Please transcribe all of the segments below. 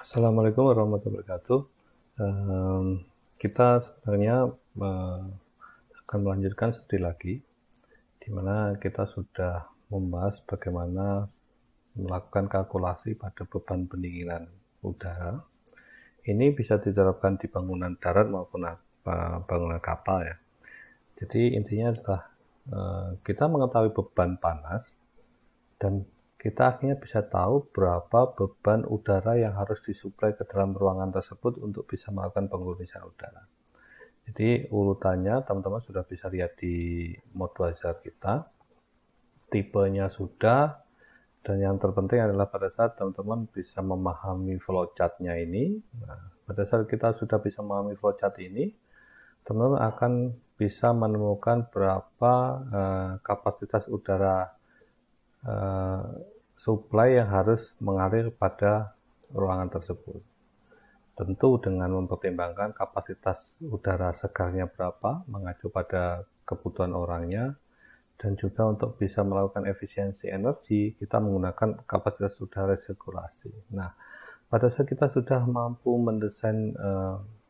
Assalamualaikum warahmatullahi wabarakatuh. Kita sebenarnya akan melanjutkan studi lagi, di mana kita sudah membahas bagaimana melakukan kalkulasi pada beban pendinginan udara. Ini bisa diterapkan di bangunan darat maupun bangunan kapal ya. Jadi intinya adalah kita mengetahui beban panas dan kita akhirnya bisa tahu berapa beban udara yang harus disuplai ke dalam ruangan tersebut untuk bisa melakukan pengurnisan udara. Jadi urutannya teman-teman sudah bisa lihat di mode belajar kita, tipenya sudah, dan yang terpenting adalah pada saat teman-teman bisa memahami flowchart-nya ini. Nah, pada saat kita sudah bisa memahami flowchart ini, teman-teman akan bisa menemukan berapa kapasitas udara supply yang harus mengalir pada ruangan tersebut. Tentu dengan mempertimbangkan kapasitas udara segarnya berapa, mengacu pada kebutuhan orangnya, dan juga untuk bisa melakukan efisiensi energi, kita menggunakan kapasitas udara sirkulasi. Nah, pada saat kita sudah mampu mendesain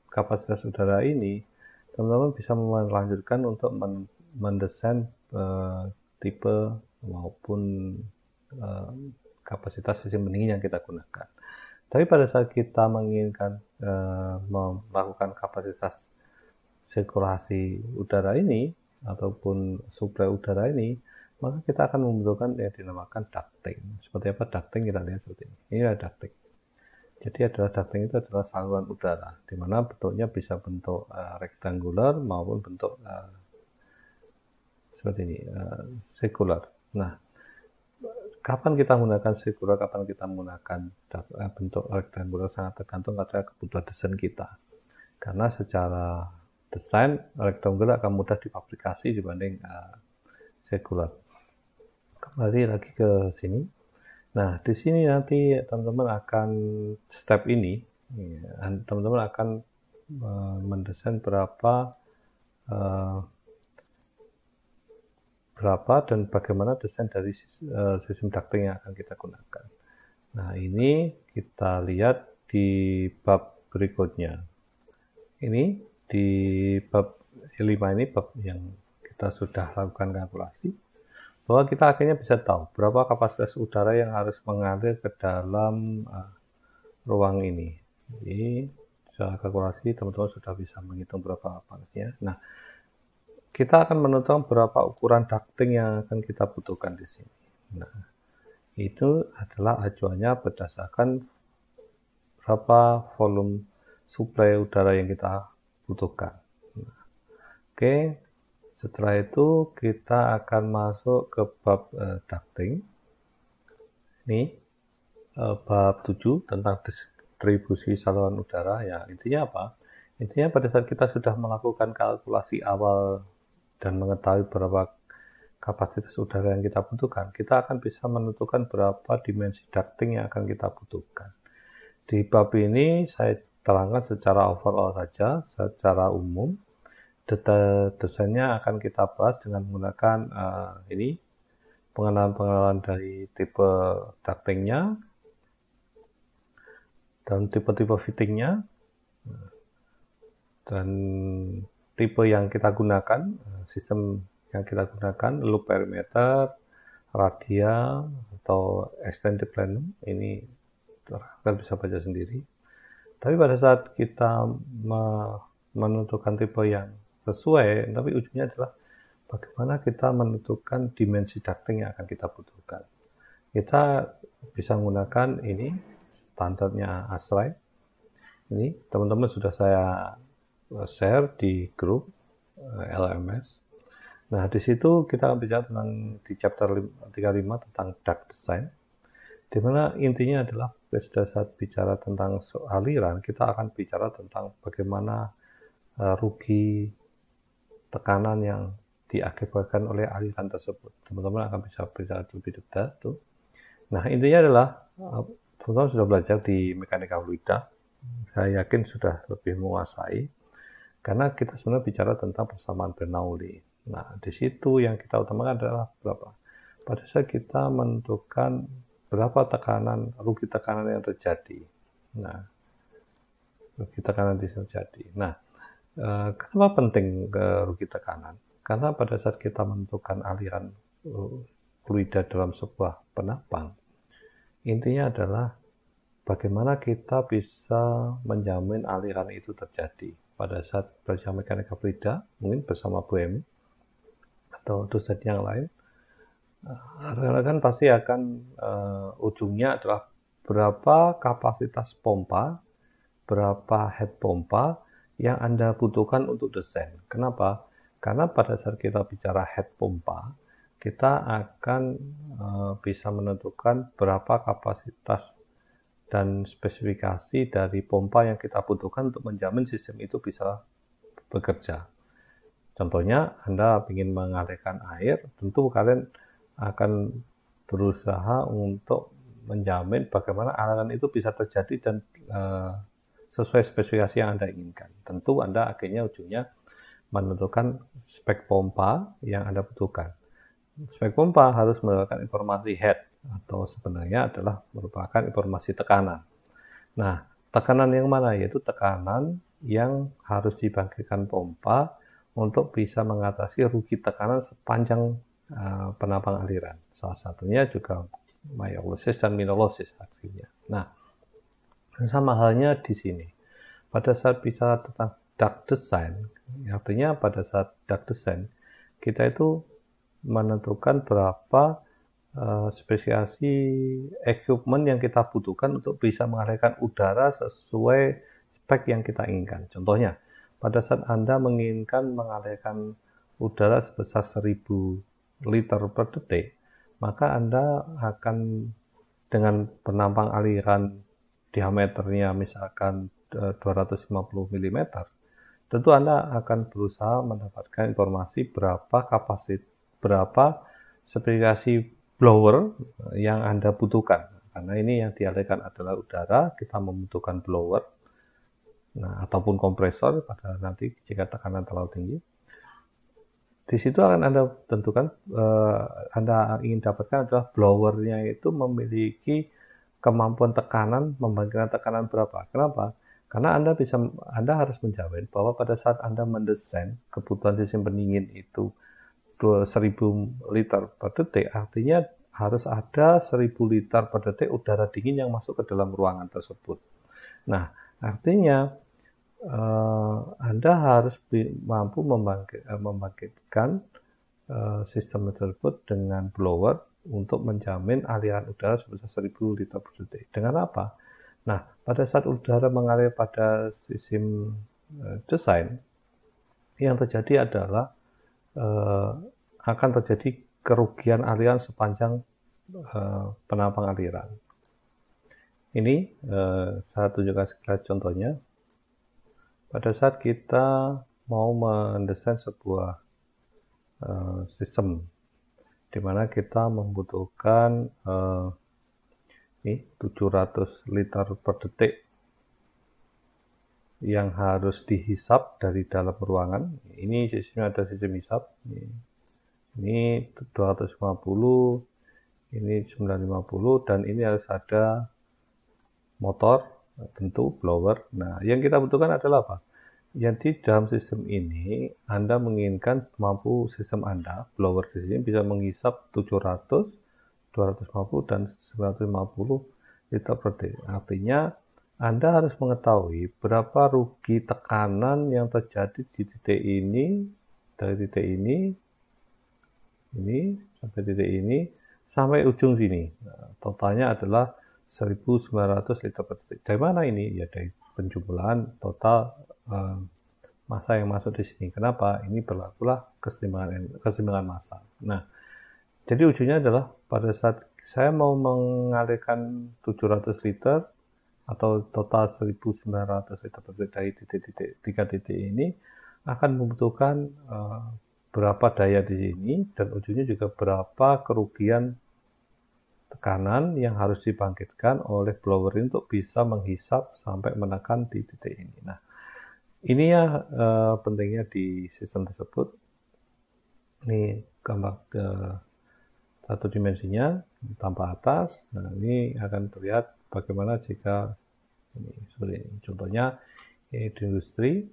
kapasitas udara ini, teman-teman bisa melanjutkan untuk mendesain tipe maupun kapasitas sistem pendingin yang kita gunakan. Tapi pada saat kita menginginkan melakukan kapasitas sirkulasi udara ini ataupun suplai udara ini, maka kita akan membutuhkan yang dinamakan ducting. Seperti apa ducting? Kita lihat seperti ini. Ini adalah ducting. Jadi ducting itu adalah saluran udara, di mana bentuknya bisa bentuk rektangular maupun bentuk seperti ini, sirkular. Nah, kapan kita menggunakan sirkular, kapan kita menggunakan bentuk rektangular sangat tergantung pada kebutuhan desain kita. Karena secara desain rektangular akan mudah difabrikasi dibanding sirkular. Kembali lagi ke sini. Nah, di sini nanti teman-teman akan step ini, teman-teman akan mendesain berapa dan bagaimana desain dari sistem ducting yang akan kita gunakan. Nah, ini kita lihat di bab berikutnya. Ini di bab 5 ini bab yang kita sudah lakukan kalkulasi, bahwa kita akhirnya bisa tahu berapa kapasitas udara yang harus mengalir ke dalam ruang ini. Jadi, secara kalkulasi teman-teman sudah bisa menghitung berapa panasnya. Nah, kita akan menentukan berapa ukuran ducting yang akan kita butuhkan di sini. Nah, itu adalah acuannya berdasarkan berapa volume suplai udara yang kita butuhkan. Nah, oke, setelah itu kita akan masuk ke bab ducting. Ini bab 7 tentang distribusi saluran udara. Ya, intinya apa? Intinya pada saat kita sudah melakukan kalkulasi awal dan mengetahui berapa kapasitas udara yang kita butuhkan, kita akan bisa menentukan berapa dimensi ducting yang akan kita butuhkan. Di bab ini saya terangkan secara overall saja, secara umum. Detail desainnya akan kita bahas dengan menggunakan ini pengenalan dari tipe ductingnya dan tipe-tipe fittingnya dan tipe yang kita gunakan, sistem yang kita gunakan, loop perimeter, radial, atau extended plenum. Ini kalian bisa baca sendiri. Tapi pada saat kita menentukan tipe yang sesuai, tapi ujungnya adalah bagaimana kita menentukan dimensi ducting yang akan kita butuhkan. Kita bisa menggunakan ini, standarnya ASRAE. Ini teman-teman sudah saya share di grup LMS. Nah, di situ kita akan bicara tentang di chapter 35 tentang duct design, di mana intinya adalah pada saat bicara tentang aliran, kita akan bicara tentang bagaimana rugi tekanan yang diakibatkan oleh aliran tersebut. Teman-teman akan bisa bicara lebih detail tuh. Nah, intinya adalah teman-teman sudah belajar di mekanika fluida. Saya yakin sudah lebih menguasai. Karena kita sebenarnya bicara tentang persamaan Bernoulli. Nah, di situ yang kita utamakan adalah berapa. Pada saat kita menentukan berapa tekanan, rugi tekanan yang terjadi. Nah, rugi tekanan di sini terjadi. Nah, kenapa penting rugi tekanan? Karena pada saat kita menentukan aliran fluida dalam sebuah penampang, intinya adalah bagaimana kita bisa menjamin aliran itu terjadi. Pada saat belajar mekanika fluida, mungkin bersama Bu Emi atau dosen yang lain, rekan pasti akan ujungnya adalah berapa kapasitas pompa, berapa head pompa yang Anda butuhkan untuk desain. Kenapa? Karena pada saat kita bicara head pompa, kita akan bisa menentukan berapa kapasitas dan spesifikasi dari pompa yang kita butuhkan untuk menjamin sistem itu bisa bekerja. Contohnya, Anda ingin mengalirkan air, tentu kalian akan berusaha untuk menjamin bagaimana aliran itu bisa terjadi dan sesuai spesifikasi yang Anda inginkan. Tentu Anda akhirnya ujungnya menentukan spek pompa yang Anda butuhkan. Spek pompa harus mendapatkan informasi head, atau sebenarnya adalah merupakan informasi tekanan. Nah, tekanan yang mana? Yaitu tekanan yang harus dibangkitkan pompa untuk bisa mengatasi rugi tekanan sepanjang penampang aliran. Salah satunya juga myolisis dan minolosis artinya. Nah, sama halnya di sini. Pada saat bicara tentang duct design, artinya pada saat duct design, kita itu menentukan berapa spesifikasi equipment yang kita butuhkan untuk bisa mengalirkan udara sesuai spek yang kita inginkan. Contohnya, pada saat Anda menginginkan mengalirkan udara sebesar 1000 liter per detik, maka Anda akan dengan penampang aliran diameternya misalkan 250 mm, tentu Anda akan berusaha mendapatkan informasi berapa spesifikasi blower yang Anda butuhkan. Karena ini yang dialirkan adalah udara, kita membutuhkan blower, ataupun kompresor pada nanti jika tekanan terlalu tinggi. Di situ akan Anda tentukan, Anda ingin dapatkan adalah blowernya itu memiliki kemampuan tekanan, membangkitkan tekanan berapa. Kenapa? Karena Anda harus menjamin bahwa pada saat Anda mendesain kebutuhan sistem pendingin itu 1000 liter per detik, artinya harus ada 1000 liter per detik udara dingin yang masuk ke dalam ruangan tersebut. Nah, artinya Anda harus mampu membangkitkan sistem tersebut dengan blower untuk menjamin aliran udara sebesar 1000 liter per detik. Dengan apa? Nah, pada saat udara mengalir pada sistem desain, yang terjadi adalah akan terjadi kerugian aliran sepanjang penampang aliran. Ini saya tunjukkan sekilas contohnya. Pada saat kita mau mendesain sebuah sistem di mana kita membutuhkan 700 liter per detik yang harus dihisap dari dalam ruangan. Ini sistemnya ada sistem hisap. Ini 250, ini 950, dan ini harus ada motor, tentu blower. Nah, yang kita butuhkan adalah apa? Yang di dalam sistem ini, Anda menginginkan mampu sistem Anda, blower di sini bisa menghisap 700, 250, dan 950 liter per detik. Artinya, Anda harus mengetahui berapa rugi tekanan yang terjadi di titik ini, dari titik ini sampai titik ini, sampai ujung sini. Nah, totalnya adalah 1900 liter per detik. Dari mana ini? Ya dari penjumlahan total massa yang masuk di sini. Kenapa? Ini berlakulah keseimbangan massa. Nah, jadi ujungnya adalah pada saat saya mau mengalirkan 700 liter atau total 1900 liter per detik dari tiga titik ini akan membutuhkan berapa daya di sini, dan ujungnya juga berapa kerugian tekanan yang harus dibangkitkan oleh blower untuk bisa menghisap sampai menekan di titik ini. Nah, ini ya pentingnya di sistem tersebut. Ini gambar satu dimensinya tanpa atas. Nah, ini akan terlihat bagaimana jika ini. seperti ini. Contohnya ini di industri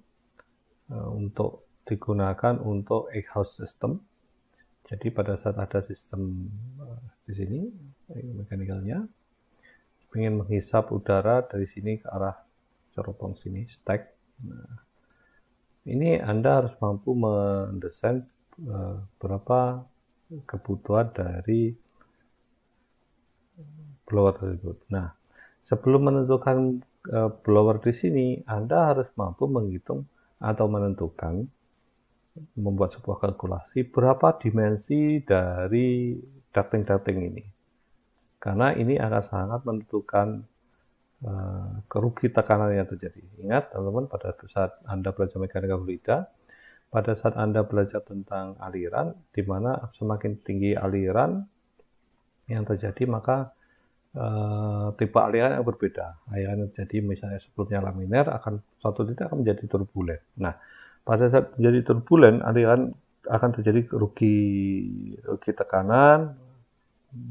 untuk digunakan untuk exhaust system. Jadi pada saat ada sistem di sini mekanikalnya ingin menghisap udara dari sini ke arah corobong sini, stack. Nah, ini Anda harus mampu mendesain berapa kebutuhan dari blower tersebut. Nah, sebelum menentukan blower di sini, Anda harus mampu menghitung atau menentukan, membuat sebuah kalkulasi berapa dimensi dari ducting ini. Karena ini akan sangat menentukan kerugi tekanan yang terjadi. Ingat teman-teman, pada saat Anda belajar mekanika fluida, pada saat Anda belajar tentang aliran, di mana semakin tinggi aliran yang terjadi, maka tipe aliran yang berbeda. Aliran yang terjadi misalnya sebelumnya laminar, akan suatu titik akan menjadi turbulen. Nah, pada saat menjadi turbulen, aliran akan terjadi rugi tekanan,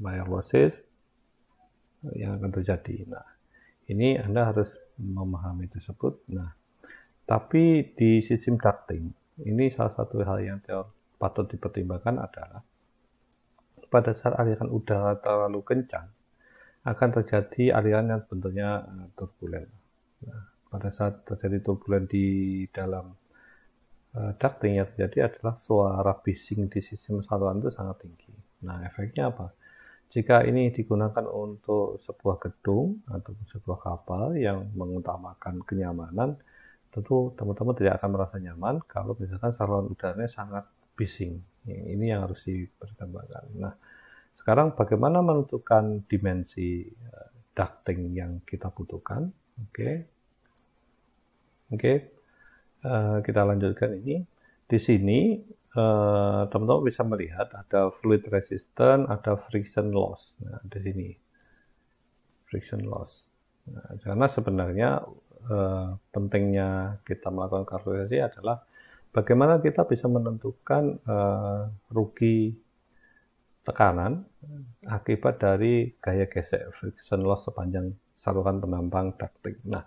wire losses yang akan terjadi. Nah, ini Anda harus memahami tersebut. Nah, tapi di sistem ducting, ini salah satu hal yang patut dipertimbangkan adalah pada saat aliran udara terlalu kencang, akan terjadi aliran yang bentuknya turbulen. Nah, pada saat terjadi turbulen di dalam ducting, yang terjadi adalah suara bising di sistem saluran itu sangat tinggi. Nah, efeknya apa? Jika ini digunakan untuk sebuah gedung atau sebuah kapal yang mengutamakan kenyamanan, tentu teman-teman tidak akan merasa nyaman kalau misalkan saluran udaranya sangat bising. Ini yang harus dipertimbangkan. Nah, sekarang bagaimana menentukan dimensi ducting yang kita butuhkan? Oke. Kita lanjutkan ini. Di sini teman-teman bisa melihat ada fluid resistant, ada friction loss. Nah, di sini friction loss. Nah, karena sebenarnya pentingnya kita melakukan kalkulasi adalah bagaimana kita bisa menentukan rugi tekanan akibat dari gaya gesek friction loss sepanjang saluran penampang ducting. Nah,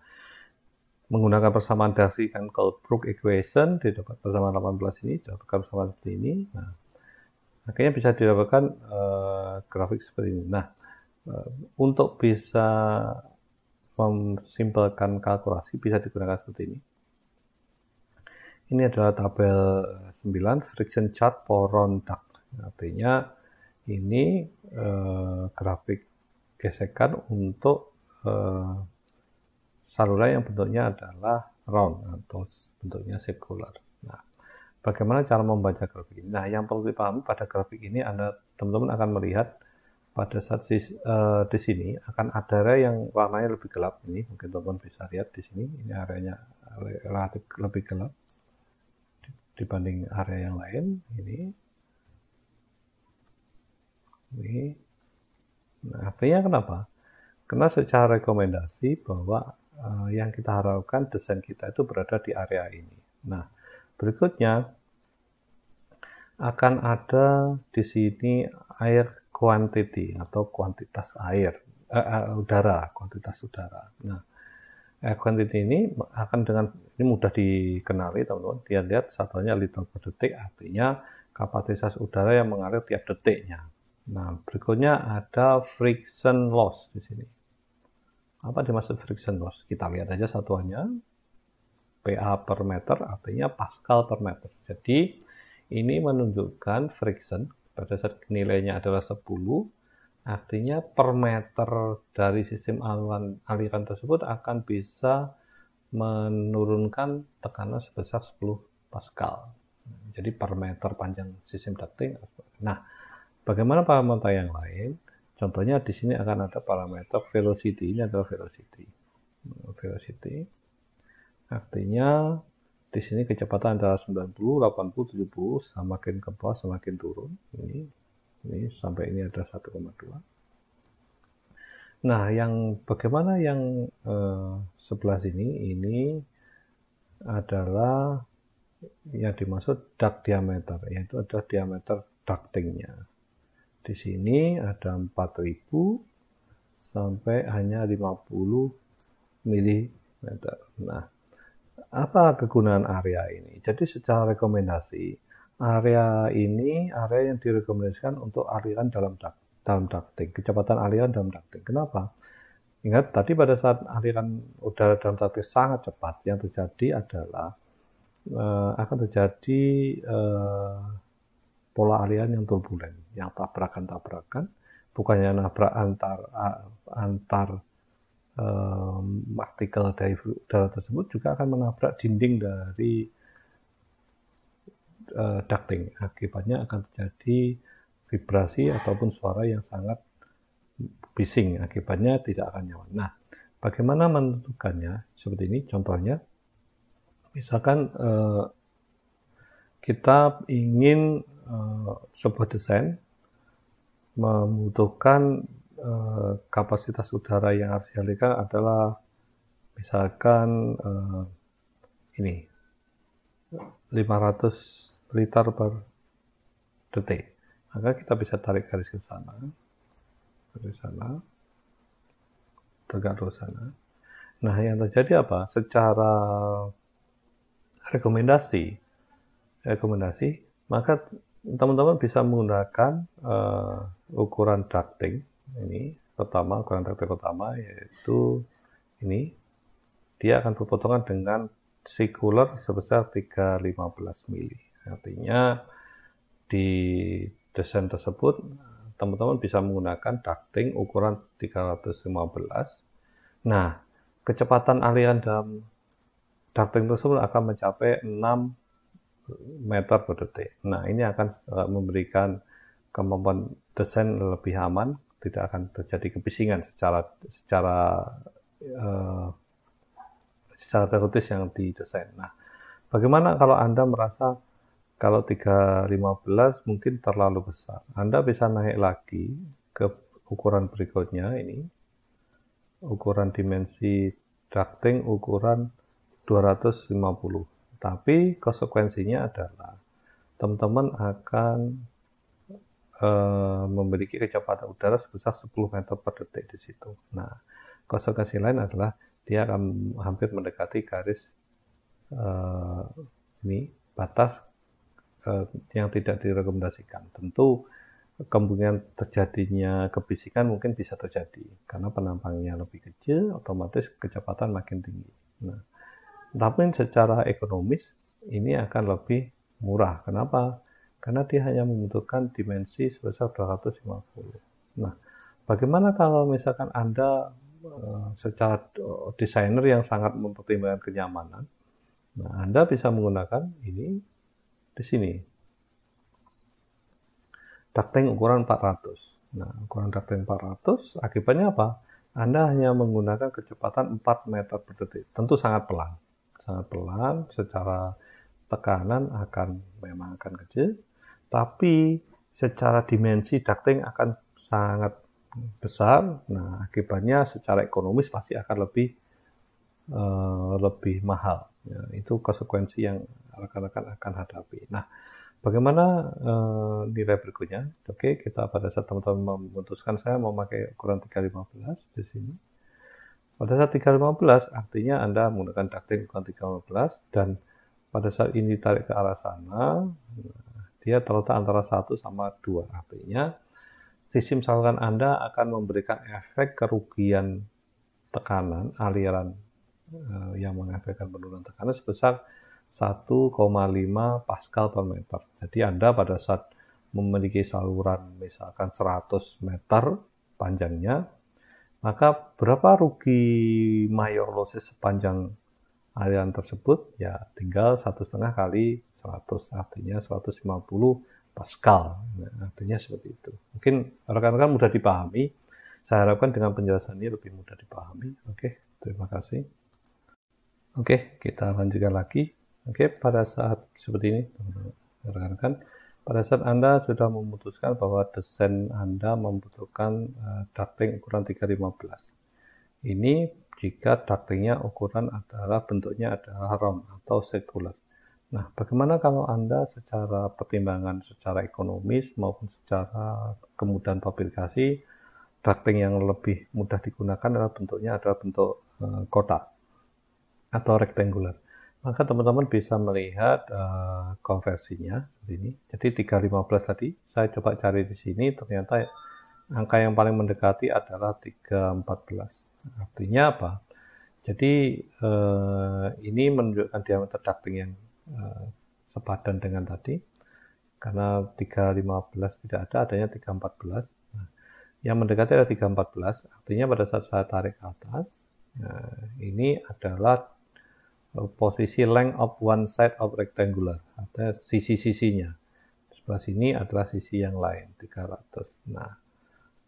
menggunakan persamaan Darcy-Colebrook Colebrook equation didapat persamaan 18 ini, didapatkan persamaan seperti ini. Nah, akhirnya bisa didapatkan grafik seperti ini. Nah, untuk bisa mensimpelkan kalkulasi bisa digunakan seperti ini. Ini adalah tabel 9 friction chart for round duct. Artinya ini grafik gesekan untuk saluran yang bentuknya adalah round atau bentuknya sirkular. Nah, bagaimana cara membaca grafik ini? Nah, yang perlu dipahami pada grafik ini, teman-teman akan melihat pada saat di sini akan ada area yang warnanya lebih gelap. Ini mungkin teman-teman bisa lihat di sini. Ini areanya relatif lebih gelap dibanding area yang lain. Ini. Nah, artinya kenapa? Karena secara rekomendasi bahwa yang kita harapkan desain kita itu berada di area ini. Nah, berikutnya akan ada di sini air quantity atau kuantitas air, kuantitas udara. Nah, air quantity ini akan ini mudah dikenali teman-teman. Dia lihat satuannya liter per detik, artinya kapasitas udara yang mengalir tiap detiknya. Nah, berikutnya ada friction loss di sini. Apa dimaksud friction loss? Kita lihat aja satuannya. PA per meter artinya Pascal per meter. Jadi ini menunjukkan friction pada saat nilainya adalah 10, artinya per meter dari sistem aliran tersebut akan bisa menurunkan tekanan sebesar 10 Pascal. Jadi per meter panjang sistem ducting. Nah, bagaimana parameter yang lain? Contohnya di sini akan ada parameter velocity. Ini adalah velocity. Velocity artinya di sini kecepatan adalah 90, 80, 70, semakin ke bawah semakin turun. Ini sampai ini ada 1,2. Nah, bagaimana yang sebelah sini? Ini adalah yang dimaksud duct diameter, yaitu adalah diameter ductingnya. Di sini ada 4000 sampai hanya 50 mm meter. Nah, apa kegunaan area ini? Jadi secara rekomendasi, area ini area yang direkomendasikan untuk aliran dalam ducting, kecepatan aliran dalam ducting. Kenapa? Ingat tadi pada saat aliran udara dalam ducting sangat cepat, yang terjadi adalah akan terjadi pola aliran yang turbulen, yang tabrakan-tabrakan, bukannya nabrak antar partikel dari udara tersebut, juga akan menabrak dinding dari ducting. Akibatnya akan terjadi vibrasi ataupun suara yang sangat bising. Akibatnya tidak akan nyaman. Nah, bagaimana menentukannya? Seperti ini contohnya. Misalkan kita ingin sebuah desain membutuhkan kapasitas udara yang harus dialirkan adalah misalkan ini 500 liter per detik. Maka kita bisa tarik garis ke sana, tegak ke sana. Nah, yang terjadi apa? Secara rekomendasi, maka teman-teman bisa menggunakan ukuran ducting ini ukuran ducting pertama, yaitu ini. Dia akan berpotongan dengan sikuler sebesar 315 mili. Artinya di desain tersebut teman-teman bisa menggunakan ducting ukuran 315. Nah, kecepatan aliran dalam ducting tersebut akan mencapai 6 meter per detik. Nah, ini akan memberikan kemampuan desain lebih aman, tidak akan terjadi kebisingan secara teoritis yang didesain. Nah, bagaimana kalau Anda merasa kalau 315 mungkin terlalu besar? Anda bisa naik lagi ke ukuran berikutnya ini, ukuran dimensi ducting ukuran 250. Tapi konsekuensinya adalah teman-teman akan memiliki kecepatan udara sebesar 10 meter per detik di situ. Nah, konsekuensi lain adalah dia akan hampir mendekati garis ini batas yang tidak direkomendasikan. Tentu kemungkinan terjadinya kebisikan mungkin bisa terjadi karena penampangnya lebih kecil, otomatis kecepatan makin tinggi. Nah, tapi secara ekonomis ini akan lebih murah. Kenapa? Karena dia hanya membutuhkan dimensi sebesar 250. Nah, bagaimana kalau misalkan Anda secara desainer yang sangat mempertimbangkan kenyamanan? Nah, Anda bisa menggunakan ini di sini. Ducting ukuran 400. Nah, ukuran ducting 400 akibatnya apa? Anda hanya menggunakan kecepatan 4 meter per detik. Tentu sangat pelan. Secara tekanan memang akan kecil, tapi secara dimensi ducting akan sangat besar. Nah, akibatnya secara ekonomis pasti akan lebih mahal. Ya, itu konsekuensi yang rekan-rekan akan hadapi. Nah, bagaimana nilai berikutnya? Oke, kita pada saat teman-teman memutuskan saya mau pakai ukuran 315 di sini. Pada saat 315 artinya Anda menggunakan ducting ukuran 315 dan pada saat ini ditarik ke arah sana, dia terletak antara 1 sama 2. Artinya sistem saluran Anda akan memberikan efek kerugian tekanan aliran yang mengakibatkan penurunan tekanan sebesar 1,5 Pascal per meter. Jadi Anda pada saat memiliki saluran misalkan 100 meter panjangnya, maka berapa rugi mayor losses sepanjang aliran tersebut? Ya tinggal 1,5 kali 100, artinya 150 Pascal. Nah, artinya seperti itu. Mungkin rekan-rekan mudah dipahami. Saya harapkan dengan penjelasan ini lebih mudah dipahami. Oke, terima kasih. Oke, kita lanjutkan lagi. Oke, pada saat seperti ini, rekan-rekan, pada saat Anda sudah memutuskan bahwa desain Anda membutuhkan ducting ukuran 315. Ini jika ductingnya ukuran bentuknya adalah round atau circular. Nah, bagaimana kalau Anda secara pertimbangan secara ekonomis maupun secara kemudahan fabrikasi, ducting yang lebih mudah digunakan adalah bentuknya adalah bentuk kotak. atau rectangular. Maka teman-teman bisa melihat konversinya seperti ini. Jadi 315 tadi saya coba cari di sini, ternyata angka yang paling mendekati adalah 314. Artinya apa? Jadi ini menunjukkan diameter ducting yang sepadan dengan tadi. Karena 315 tidak ada, adanya 314. Nah, yang mendekati adalah 314, artinya pada saat saya tarik ke atas, nah, ini adalah posisi length of one side of rectangular, artinya sisi-sisinya. Sebelah sini adalah sisi yang lain, 300. Nah,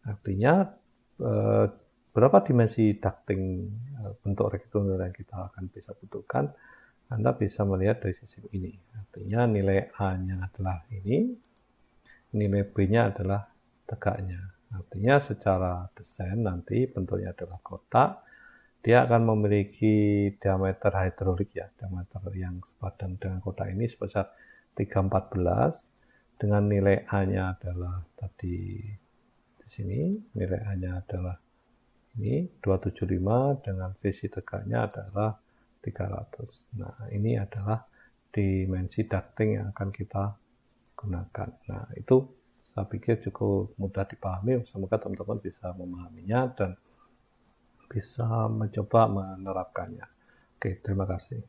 artinya berapa dimensi ducting bentuk rectangular yang kita akan bisa butuhkan, Anda bisa melihat dari sisi ini. Artinya nilai A-nya adalah ini, nilai B-nya adalah tegaknya. Artinya secara desain nanti bentuknya adalah kotak, dia akan memiliki diameter hidrolik ya, diameter yang sepadan dengan kotak ini sebesar 314, dengan nilai A-nya adalah tadi di sini, nilai A-nya adalah ini 275, dengan sisi tegaknya adalah 300. Nah, ini adalah dimensi ducting yang akan kita gunakan. Nah, itu saya pikir cukup mudah dipahami. Semoga teman-teman bisa memahaminya dan bisa mencoba menerapkannya. Oke, terima kasih.